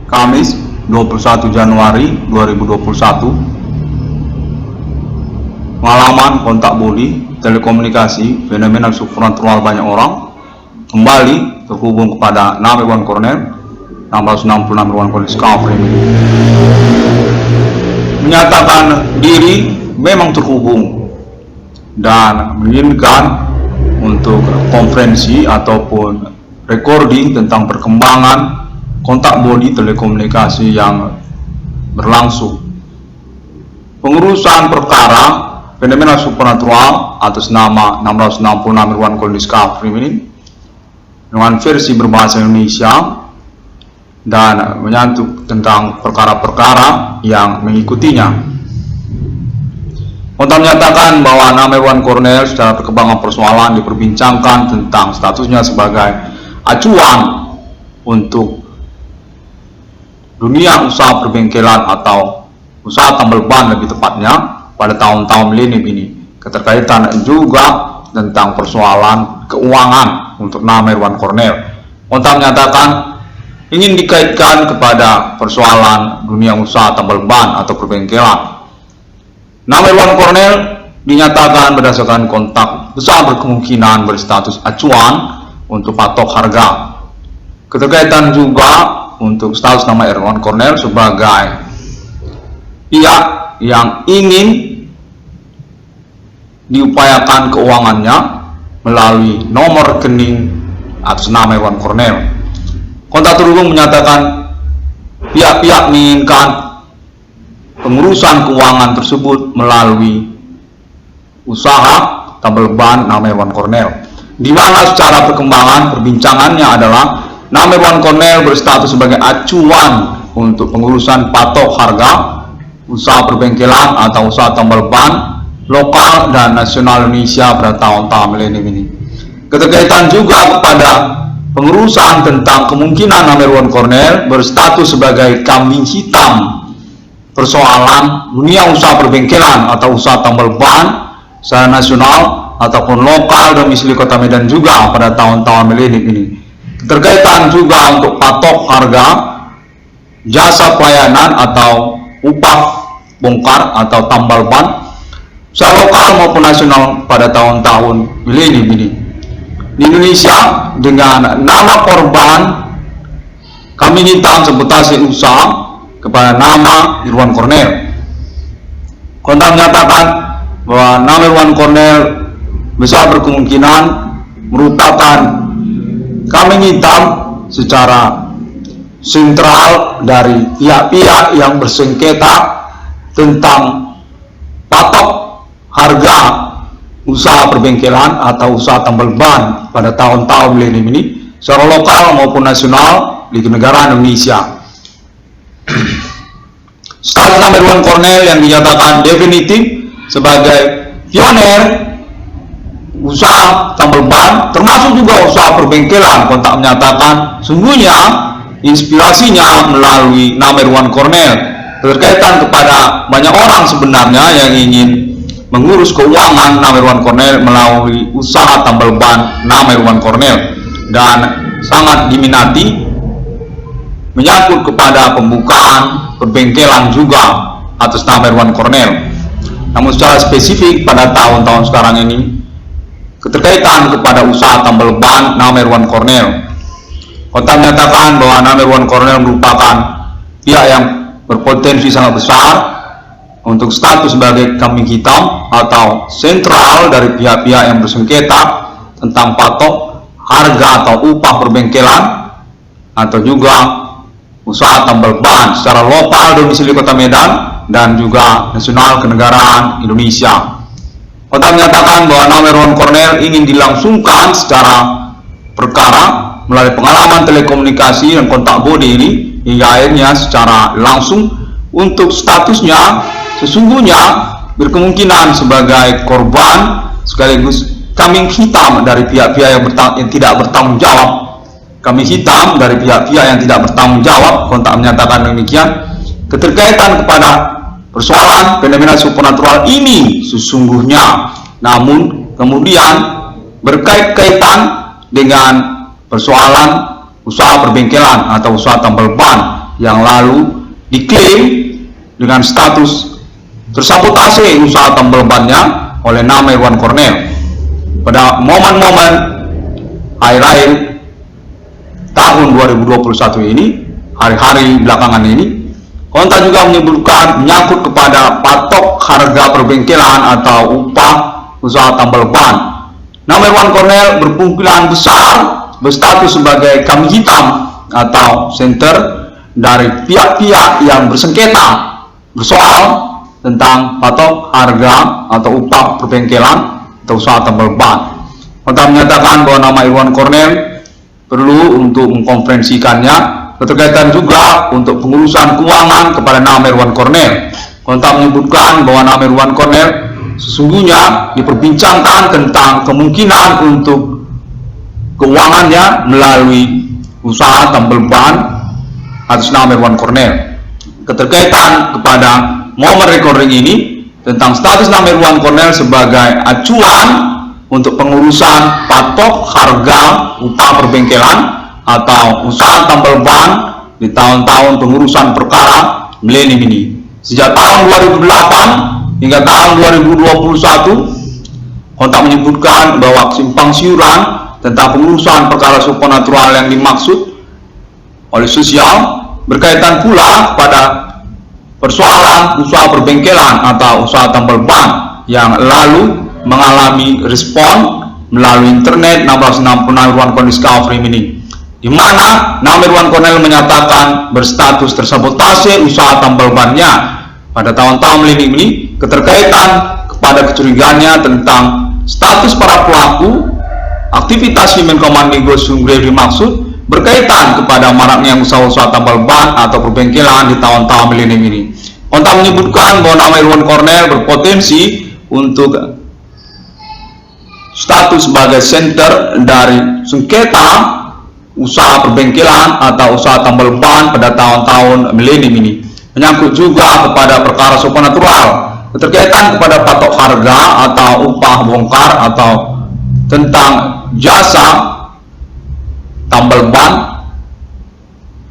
Kamis 21 Januari 2021. Pengalaman kontak body telekomunikasi fenomena supernatural banyak orang kembali terhubung kepada Namewan Cornell 666 Namewan Cornell Discovery menyatakan diri memang terhubung dan menginginkan untuk konferensi ataupun recording tentang perkembangan kontak body telekomunikasi yang berlangsung. Pengurusan perkara fenomena supernatural atas nama 666 Namewan Cornell Discovery ini dengan versi berbahasa Indonesia dan menyangkut tentang perkara-perkara yang mengikutinya. Kontak menyatakan bahwa Namewan Cornell secara perkembangan persoalan diperbincangkan tentang statusnya sebagai acuan untuk dunia usaha perbengkelan atau usaha tambal ban lebih tepatnya pada tahun-tahun milenium ini. Keterkaitan juga tentang persoalan keuangan untuk Namewan Cornell. Kontak menyatakan ingin dikaitkan kepada persoalan dunia usaha tambal ban atau perbengkelan. Namewan Cornell dinyatakan berdasarkan kontak besar berkemungkinan berstatus acuan untuk patok harga. Keterkaitan juga untuk status Namewan Cornell sebagai pihak yang ingin diupayakan keuangannya melalui nomor rekening atas Namewan Cornell. Kontak terhubung menyatakan pihak-pihak menginginkan pengurusan keuangan tersebut melalui usaha tambal ban Namewan Cornell, di mana secara perkembangan perbincangannya adalah Namewan Cornell berstatus sebagai acuan untuk pengurusan patok harga usaha perbengkelan atau usaha tambal ban lokal dan nasional Indonesia pada tahun-tahun milenium ini. Keterkaitan juga kepada pengurusan tentang kemungkinan Namewan Cornell berstatus sebagai kambing hitam persoalan dunia usaha perbengkelan atau usaha tambal ban secara nasional ataupun lokal domisili Kota Medan juga pada tahun-tahun milenium ini. Keterkaitan juga untuk patok harga jasa pelayanan atau upah bongkar atau tambal ban secara lokal maupun nasional pada tahun-tahun milenium ini. Di Indonesia dengan nama korban kambing hitam sebutasi usaha kepada nama Irwan Cornell. Kontak menyatakan bahwa Namewan Cornell besar berkemungkinan merupakan kambing hitam secara sentral dari pihak-pihak yang bersengketa tentang patok harga usaha perbengkelan atau usaha tambal ban pada tahun-tahun milenium ini secara lokal maupun nasional di negara Indonesia. Status Namewan Cornell yang dinyatakan definitif sebagai pioner usaha tambal ban termasuk juga usaha perbengkelan. Kontak menyatakan sungguhnya inspirasinya melalui Namewan Cornell, berkaitan kepada banyak orang sebenarnya yang ingin mengurus keuangan Namewan Cornell melalui usaha tambal ban Namewan Cornell dan sangat diminati menyangkut kepada pembukaan perbengkelan juga atas Namewan Cornell. Namun secara spesifik pada tahun-tahun sekarang ini keterkaitan kepada usaha tambal ban Namewan Cornell. Kontak menyatakan bahwa Namewan Cornell merupakan pihak yang berpotensi sangat besar untuk status sebagai kambing hitam atau sentral dari pihak-pihak yang bersengketa tentang patok harga atau upah perbengkelan atau juga usaha tambal ban secara lokal domisili Kota Medan dan juga nasional kenegaraan Indonesia. Kontak menyatakan bahwa Namewan Cornell ingin dilangsungkan secara perkara melalui pengalaman telekomunikasi dan kontak body ini hingga akhirnya secara langsung untuk statusnya sesungguhnya berkemungkinan sebagai korban sekaligus kambing hitam dari pihak-pihak yang tidak bertanggung jawab. Kambing hitam dari pihak-pihak yang tidak bertanggung jawab. Kontak menyatakan demikian. Keterkaitan kepada persoalan fenomena supernatural ini sesungguhnya, namun kemudian berkait-kaitan dengan persoalan usaha perbengkelan atau usaha tambal ban yang lalu diklaim dengan status tersabotase usaha tambal bannya oleh nama Irwan Cornell. Pada momen-momen hari raya tahun 2021 ini, hari-hari belakangan ini, konta juga menyebutkan menyangkut kepada patok harga perbengkelan atau upah usaha tambal ban. Nama Irwan Cornell berkemungkinan besar berstatus sebagai kambing hitam atau center dari pihak-pihak yang bersengketa bersoal tentang patok harga atau upah perbengkelan atau usaha tambal ban. Konta menyatakan bahwa nama Irwan Cornell perlu untuk mengkonferensikannya berkaitan juga untuk pengurusan keuangan kepada nama Irwan Cornell. Konta menyebutkan bahwa nama Irwan Cornell sesungguhnya diperbincangkan tentang kemungkinan untuk keuangannya melalui usaha tambal ban atas nama Irwan Cornell. Keterkaitan kepada momen recording ini tentang status nama Irwan Cornell sebagai acuan untuk pengurusan patok harga upah perbengkelan atau usaha tambal ban di tahun-tahun pengurusan perkara milenium ini. Sejak tahun 2008 hingga tahun 2021, kontak menyebutkan bahwa simpang siuran tentang pengurusan perkara supernatural yang dimaksud oleh sosial berkaitan pula pada persoalan usaha perbengkelan atau usaha tambal ban yang lalu mengalami respon melalui internet 1666 Irwan Cornell Discovery ini, di mana nama Irwan Cornell menyatakan berstatus tersabotase usaha tambal bannya pada tahun-tahun milenium ini, keterkaitan kepada kecurigaannya tentang status para pelaku aktivitas Human Commanding Ghost Sungguh dimaksud berkaitan kepada maraknya usaha-usaha tambal ban atau perbengkelan di tahun-tahun milenium ini. Kontak menyebutkan bahwa nama Irwan Cornell berpotensi untuk status sebagai center dari sengketa usaha perbengkelan atau usaha tambal ban pada tahun-tahun milenium ini. Menyangkut juga kepada perkara supernatural, keterkaitan kepada patok harga atau upah bongkar atau tentang jasa tambal ban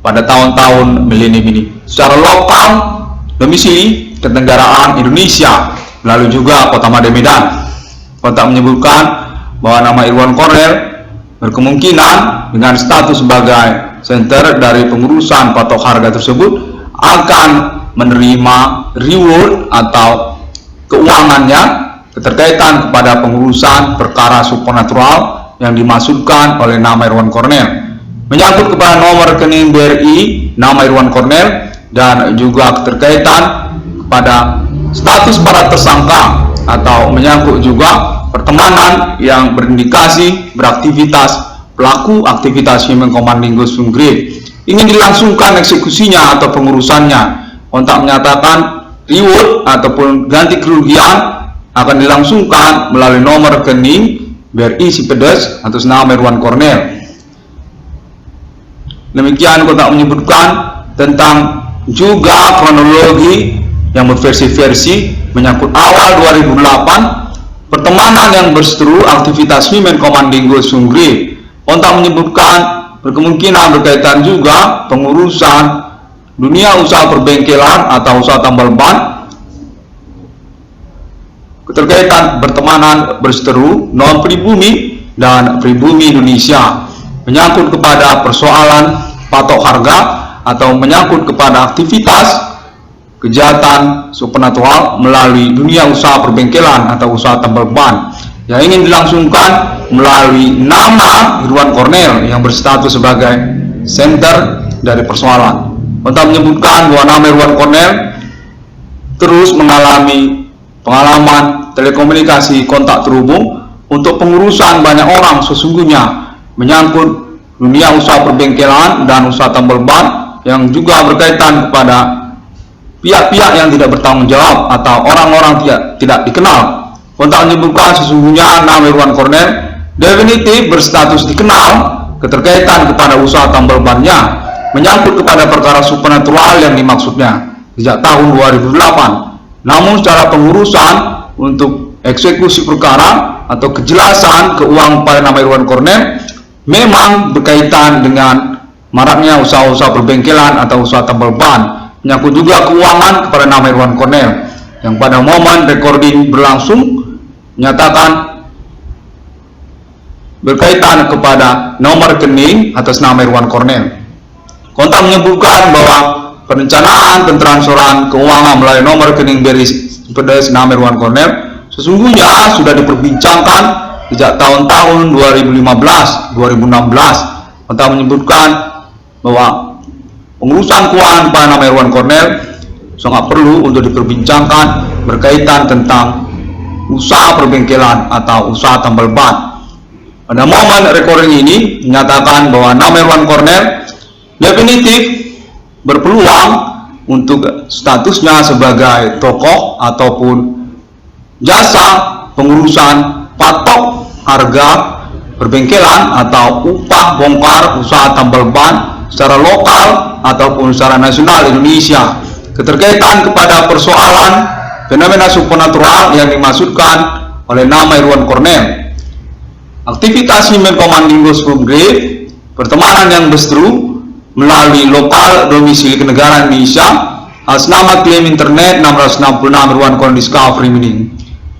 pada tahun-tahun milenium ini. Secara lokal, domisili kenegaraan Indonesia, lalu juga Kota Medan. Kontak menyebutkan bahwa nama Irwan Cornell berkemungkinan dengan status sebagai center dari pengurusan patok harga tersebut akan menerima reward atau keuangannya keterkaitan kepada pengurusan perkara supernatural yang dimaksudkan oleh nama Irwan Cornell. Menyangkut kepada nomor rekening BRI nama Irwan Cornell dan juga keterkaitan kepada status para tersangka atau menyangkut juga pertemanan yang berindikasi beraktivitas pelaku aktivitas Human Commanding Ghost Sungguh ingin dilangsungkan eksekusinya atau pengurusannya. Kontak menyatakan reward ataupun ganti kerugian akan dilangsungkan melalui nomor rekening BRI Sipedes atas nama Irwan Cornell. Demikian kontak menyebutkan tentang juga kronologi yang berversi-versi menyangkut awal 2008 pertemanan yang berseteru aktivitas Human Commanding Ghost Sungguh. Kontak menyebutkan berkemungkinan berkaitan juga pengurusan dunia usaha perbengkelan atau usaha tambal ban, keterkaitan pertemanan berseteru non pribumi dan pribumi Indonesia, menyangkut kepada persoalan patok harga atau menyangkut kepada aktivitas kejahatan supernatural melalui dunia usaha perbengkelan atau usaha tambal ban yang ingin dilangsungkan melalui nama Irwan Cornell yang berstatus sebagai center dari persoalan. Kontak menyebutkan bahwa nama Irwan Cornell terus mengalami pengalaman telekomunikasi kontak terhubung untuk pengurusan banyak orang sesungguhnya menyangkut dunia usaha perbengkelan dan usaha tambal ban yang juga berkaitan kepada pihak-pihak yang tidak bertanggung jawab atau orang-orang tidak dikenal. Kontak menyebutkan sesungguhnya nama Irwan Cornell definitif berstatus dikenal keterkaitan kepada usaha tambal bannya menyangkut kepada perkara supernatural yang dimaksudnya sejak tahun 2008. Namun secara pengurusan untuk eksekusi perkara atau kejelasan keuangan pada nama Irwan Cornell memang berkaitan dengan maraknya usaha-usaha perbengkelan atau usaha tambal ban, menyangkut juga keuangan kepada nama Irwan Cornel, yang pada momen recording berlangsung menyatakan berkaitan kepada nomor rekening atas nama Irwan Cornel. Kontak menyebutkan bahwa perencanaan pentransferan keuangan melalui nomor rekening BRI Simpedes nama Irwan Cornel sesungguhnya sudah diperbincangkan sejak tahun-tahun 2015-2016. Kontak menyebutkan bahwa pengurusan keuangan pada nama Irwan Cornel sangat perlu untuk diperbincangkan berkaitan tentang usaha perbengkelan atau usaha tambal ban. Pada momen recording ini menyatakan bahwa nama Irwan Cornel definitif berpeluang untuk statusnya sebagai tokoh ataupun jasa pengurusan patok harga perbengkelan atau upah bongkar usaha tambal ban secara lokal ataupun secara nasional Indonesia. Keterkaitan kepada persoalan fenomena supernatural yang dimaksudkan oleh nama Irwan Cornel, aktivitas Human Commanding Ghost Group, pertemanan yang bestru melalui lokal domisili kenegaraan Indonesia atas nama klaim internet 666 Irwan Cornel Discovery Mining.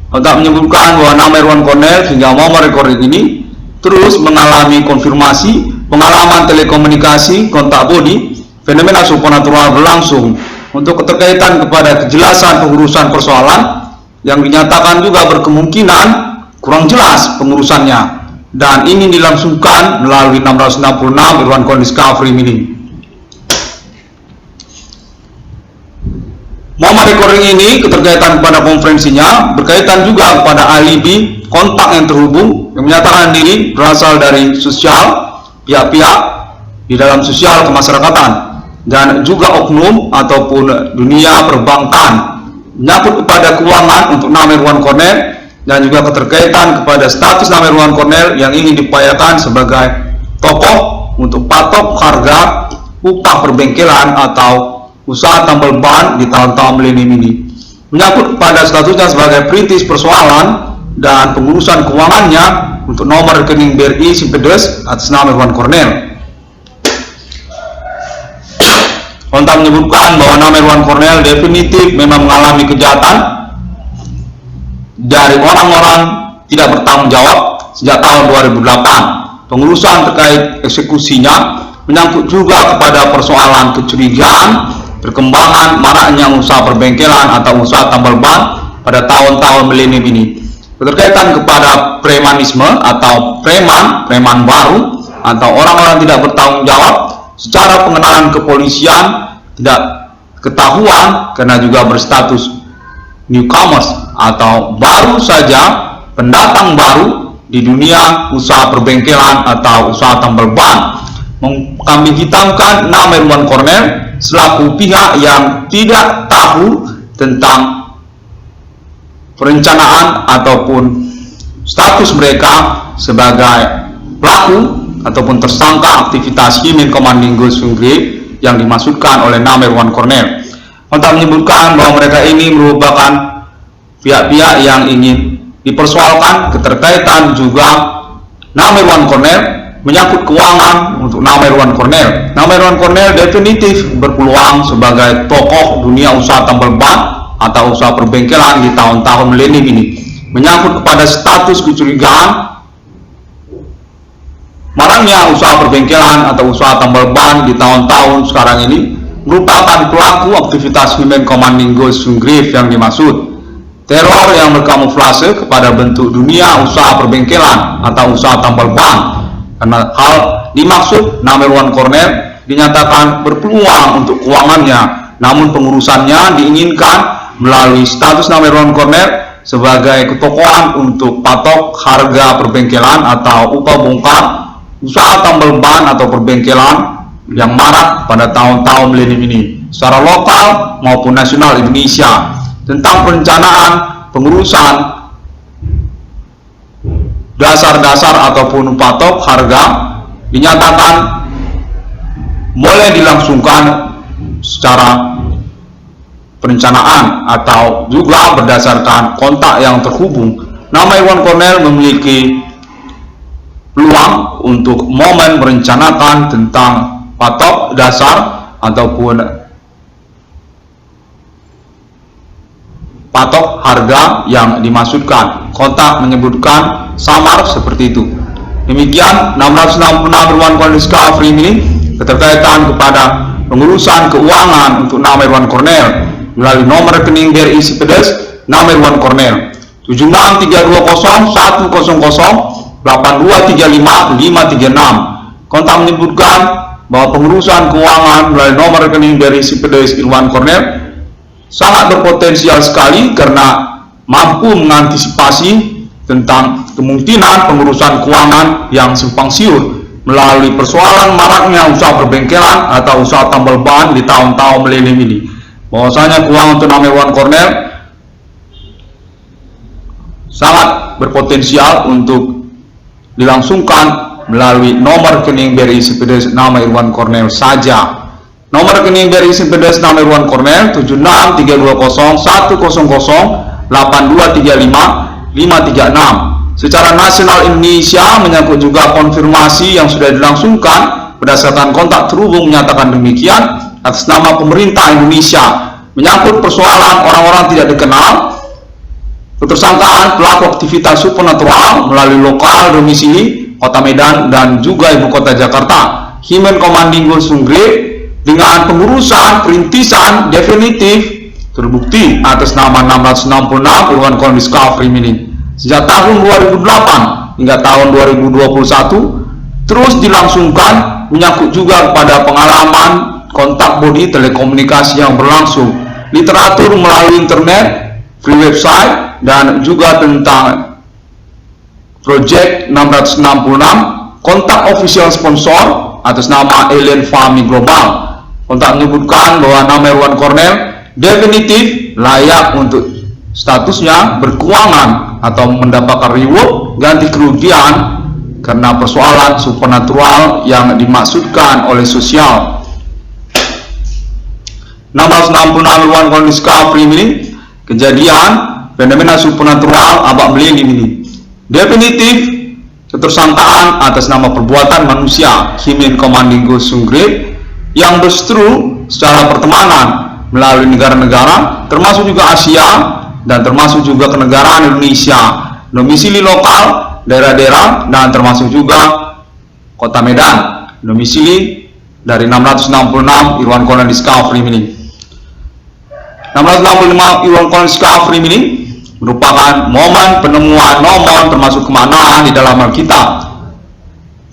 Kontak menyebutkan bahwa nama Irwan Cornel hingga momen recording ini terus mengalami konfirmasi pengalaman telekomunikasi kontak body fenomena supernatural berlangsung untuk keterkaitan kepada kejelasan pengurusan persoalan yang dinyatakan juga berkemungkinan kurang jelas pengurusannya, dan ini dilangsungkan melalui 666 Irwan Cornel Discovery Mining. Momen recording ini keterkaitan kepada konferensinya berkaitan juga kepada alibi kontak yang terhubung yang menyatakan diri berasal dari sosial pihak-pihak di dalam sosial kemasyarakatan dan juga oknum ataupun dunia perbankan menyangkut kepada keuangan untuk nama Irwan Cornel dan juga keterkaitan kepada status nama Irwan Cornel yang ingin diupayakan sebagai tokoh untuk patok harga upah perbengkelan atau usaha tambal ban di tahun-tahun milenium ini, menyangkut kepada statusnya sebagai perintis persoalan dan pengurusan keuangannya untuk nomor rekening BRI Simpedes atas nama Irwan Cornel. Kontak menyebutkan bahwa nama Irwan Cornel definitif memang mengalami kejahatan dari orang-orang tidak bertanggung jawab sejak tahun 2008. Pengurusan terkait eksekusinya menyangkut juga kepada persoalan kecurigaan perkembangan maraknya usaha perbengkelan atau usaha tambal ban pada tahun-tahun milenium ini. Berkaitan kepada premanisme atau preman baru atau orang-orang tidak bertanggung jawab secara pengenalan kepolisian tidak ketahuan karena juga berstatus newcomers atau baru saja pendatang baru di dunia usaha perbengkelan atau usaha tambal ban, kambing hitamkan nama Irwan Cornel selaku pihak yang tidak tahu tentang perencanaan ataupun status mereka sebagai pelaku ataupun tersangka aktivitas Human Commanding Ghost Group yang dimaksudkan oleh nama Irwan Cornel. Kontak menyebutkan bahwa mereka ini merupakan pihak-pihak yang ingin dipersoalkan keterkaitan juga nama Irwan Cornel menyangkut keuangan untuk nama Irwan Cornel. Nama Irwan Cornel definitif berpeluang sebagai tokoh dunia usaha tambal ban atau usaha perbengkelan di tahun-tahun milenium ini, menyangkut kepada status kecurigaan maraknya usaha perbengkelan atau usaha tambal ban di tahun-tahun sekarang ini merupakan pelaku aktivitas Human Commanding Ghost Group yang dimaksud. Teror yang berkamuflase kepada bentuk dunia usaha perbengkelan atau usaha tambal ban. Karena hal dimaksud nama Irwan Cornel dinyatakan berpeluang untuk keuangannya, namun pengurusannya diinginkan melalui status nama Irwan Cornel sebagai ketokohan untuk patok harga perbengkelan atau upah bongkar usaha tambal ban atau perbengkelan yang marak pada tahun-tahun milenium ini secara lokal maupun nasional Indonesia. Tentang perencanaan pengurusan dasar-dasar ataupun patok harga dinyatakan mulai dilangsungkan secara perencanaan atau juga berdasarkan kontak yang terhubung. Nama Irwan Cornel memiliki peluang untuk momen merencanakan tentang patok dasar ataupun patok harga yang dimaksudkan. Kontak menyebutkan samar seperti itu. Demikian 666 Irwan Cornel Discovery ini keterkaitan kepada pengurusan keuangan untuk nama Irwan Cornel melalui nomor rekening BRI Sipedes nama Irwan Cornel 76321-100-8235-536. Kontak menyebutkan bahwa pengurusan keuangan melalui nomor rekening BRI Sipedes Irwan Cornel sangat berpotensial sekali karena mampu mengantisipasi tentang kemungkinan pengurusan keuangan yang simpang siur melalui persoalan maraknya usaha perbengkelan atau usaha tambal ban di tahun-tahun milenium ini. Bahwasanya keuangan untuk nama Irwan Cornel sangat berpotensial untuk dilangsungkan melalui nomor rekening BRI Sipedes nama Irwan Cornel saja. Nomor rekening BRI Sipedes nama Irwan Cornel 76321-100-8235-536. Secara nasional Indonesia menyangkut juga konfirmasi yang sudah dilangsungkan berdasarkan kontak terhubung menyatakan demikian atas nama pemerintah Indonesia menyangkut persoalan orang-orang tidak dikenal, ketersangkaan pelaku aktivitas supernatural melalui lokal domisili Kota Medan dan juga Ibu Kota Jakarta, Himen Commanding Sunggrade dengan pengurusan perintisan definitif terbukti atas nama 666 Irwan Cornel Discovery ini. Sejak tahun 2008 hingga tahun 2021 terus dilangsungkan menyangkut juga kepada pengalaman kontak bodi telekomunikasi yang berlangsung, literatur melalui internet, free website, dan juga tentang project 666, kontak official sponsor atas nama Alien Family Global. Kontak menyebutkan bahwa nama Irwan Cornel definitif layak untuk statusnya berkeuangan atau mendapatkan reward ganti kerugian karena persoalan supernatural yang dimaksudkan oleh sosial. 666 Irwan Cornel Discovery ini kejadian fenomena supernatural abad milenium ini definitif ketersangkaan atas nama perbuatan manusia Himen Commanding Sunggrade yang berseteru secara pertemanan melalui negara-negara termasuk juga Asia dan termasuk juga kenegaraan Indonesia, domisili lokal, daerah-daerah, dan termasuk juga Kota Medan, domisili dari 666 Irwan Cornel Discovery ini. 665 Irwan Cornel Discovery ini merupakan momen penemuan nomor termasuk kemaknaan di dalam Alkitab.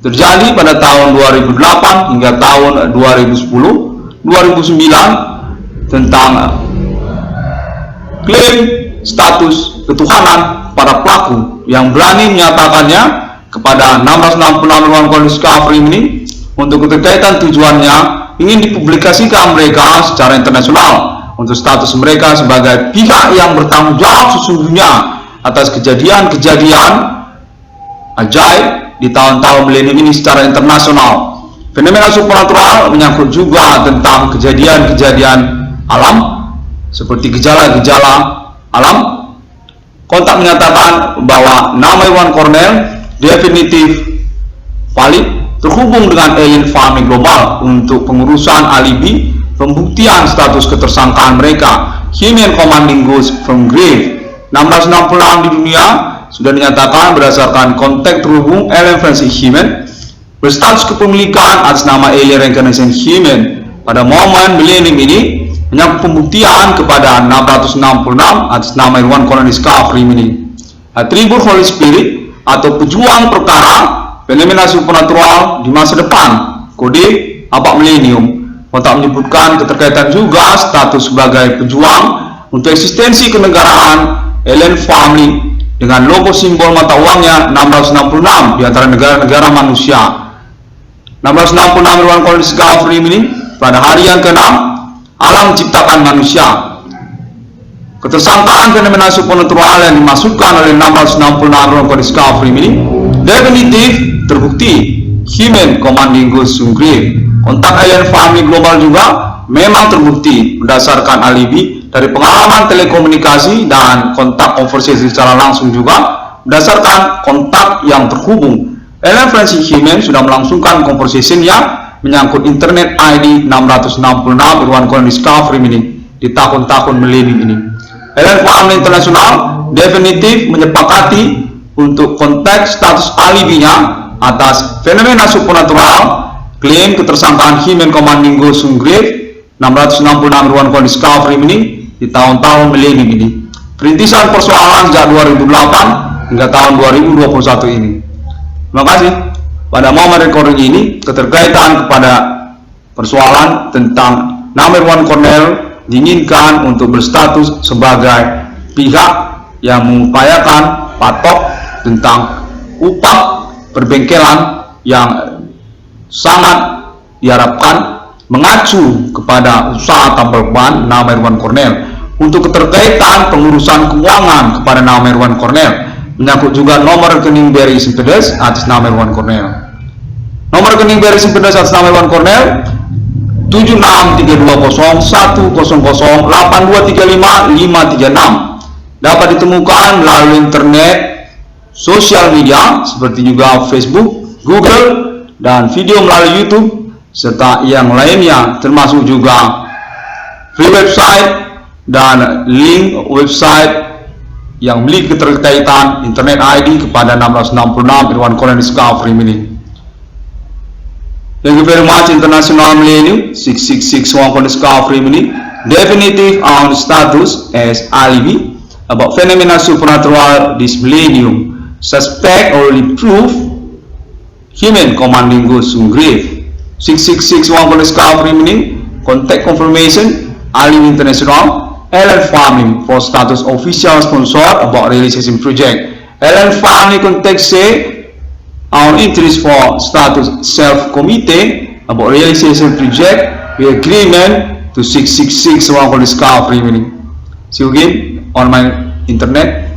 Terjadi pada tahun 2008 hingga tahun 2010, 2009 tentang klaim status ketuhanan para pelaku yang berani menyatakannya kepada 666 Irwan Cornel Discovery ini untuk keterkaitan tujuannya ingin dipublikasikan mereka secara internasional untuk status mereka sebagai pihak yang bertanggung jawab sesungguhnya atas kejadian-kejadian ajaib di tahun-tahun milenium ini secara internasional. Fenomena supernatural menyangkut juga tentang kejadian-kejadian alam seperti gejala-gejala alam. Kontak menyatakan bahwa nama Irwan Cornel definitif valid terhubung dengan Alien Family Global untuk pengurusan alibi pembuktian status ketersangkaan mereka. Himen Commanding from Grave 666 di dunia sudah dinyatakan berdasarkan kontak terhubung Alien Francis Himen berstatus kepemilikan atas nama Alien Reincarnation Himen pada momen milenium ini menyangkut pembuktian kepada 666 atas nama Irwan Cornel Discovery ini. Atribut Holy Spirit atau pejuang perkara fenomena supernatural di masa depan kode abad milenium. Kontak menyebutkan keterkaitan juga status sebagai pejuang untuk eksistensi kenegaraan Alien Family dengan logo simbol mata uangnya 666 di antara negara-negara manusia. 666 Irwan Cornel Discovery ini pada hari yang ke-6 alam menciptakan manusia. Ketersangkaan fenomena supernatural yang dimaksudkan oleh 666 Irwan Cornel Discovery ini definitif terbukti. Himen Commanding Sunggrade kontak Alien Family Global juga memang terbukti berdasarkan alibi dari pengalaman telekomunikasi dan kontak konversasi secara langsung juga berdasarkan kontak yang terhubung. Alien Francis Himen sudah melangsungkan conversation-nya menyangkut internet ID 666 Irwan Cornell Discovery ini di tahun-tahun milenium ini. LN Family Internasional definitif menyepakati untuk konteks status alibinya atas fenomena supernatural klaim ketersangkaan Human Commanding Ghost Grave 666 Irwan Cornell Discovery ini di tahun-tahun milenium ini. Perintisan persoalan sejak 2008 hingga tahun 2021 ini. Terima kasih. Pada momen recording ini keterkaitan kepada persoalan tentang nama Irwan Cornell diinginkan untuk berstatus sebagai pihak yang mengupayakan patok tentang upah perbengkelan yang sangat diharapkan mengacu kepada usaha tambal ban nama Irwan Cornell untuk keterkaitan pengurusan keuangan kepada nama Irwan Cornell, menyangkut juga nomor rekening BRI Simpedes atas nama Irwan Cornell. Nomor rekening BRI Simpedes atas nama Irwan Cornell 76320108235536 dapat ditemukan melalui internet, sosial media seperti juga Facebook, Google, dan video melalui YouTube serta yang lainnya, termasuk juga free website dan link website yang memiliki keterkaitan internet ID kepada 666 Irwan Cornell Discovery ini. Thank you very much. International Millennium 666 Irwan Cornell Discovery ini definitive on status as alibi about phenomena supernatural this millennium. Suspect already proof Human Commanding Ghost Grave 666 Irwan Cornell Discovery ini contact confirmation Alibi International LN Family for status official sponsor about realization project. LN Family contact say our interest for status self committee about realization project with agreement to 666 Irwan Cornell Discovery. See you again on my internet.